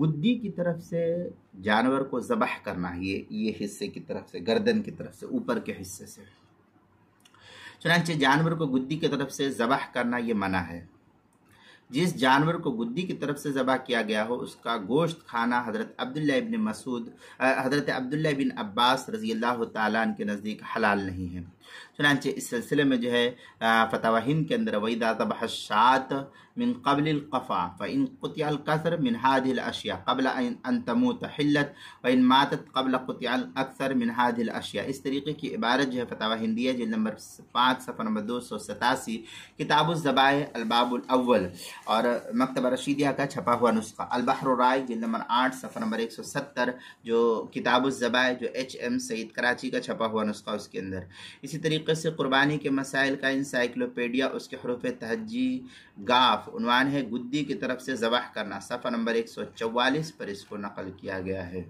گدی کی طرف سے جانور کو ذبح کرنا، یہ حصے کی طرف سے، گردن کی طرف سے، اوپر کے حصے سے، چنانچہ جانور کو گدی کی طرف سے ذبح کرنا یہ منع ہے۔ جس جانور کو گدی کی طرف سے ذبح کیا گیا ہو اس کا گوشت کھانا حضرت عبداللہ بن عباس رضی اللہ تعالیٰ عنہ کے نزدیک حلال نہیں ہے۔ چنانچہ اس سلسلے میں جو ہے فتاوی ہند کے اندر وَإِذَا ذَبَحَ الشَّاةَ مِن قَبْلِ الْقَفَا فَإِن قُطِعَ الْكَثْرُ مِنْ هَذِهِ الْأَشْيَاءِ قَبْلَ أَن تَمُوتَ حِلَّتْ وَإِن مَاتَتْ قَبْلَ قُطِعَ الْأَكْثَرُ مِنْ هَذِهِ الْأَشْيَاءِ۔ اس طریقے کی عبارت جو ہے فتاوی ہندیہ جلد نمبر 5 صفحہ نمبر 287 کتاب الذبائح الباب الاول اور مکتبہ رشیدیہ کا چھپا ہوا نسخہ، البحر الرائق جلد نمبر 8 صفحہ نمبر 170 جو کتاب الذبائح جو HM سعید کراچی کا چھپا ہوا نسخہ اس کے اندر۔ اسی طریقے سے قربانی کے مسائل کا انسائکلوپیڈیا اس کے حروف تہجی گاف عنوان ہے گدی کی طرف سے ذبح کرنا، صفحہ نمبر 144 پر اس کو نقل کیا گیا ہے۔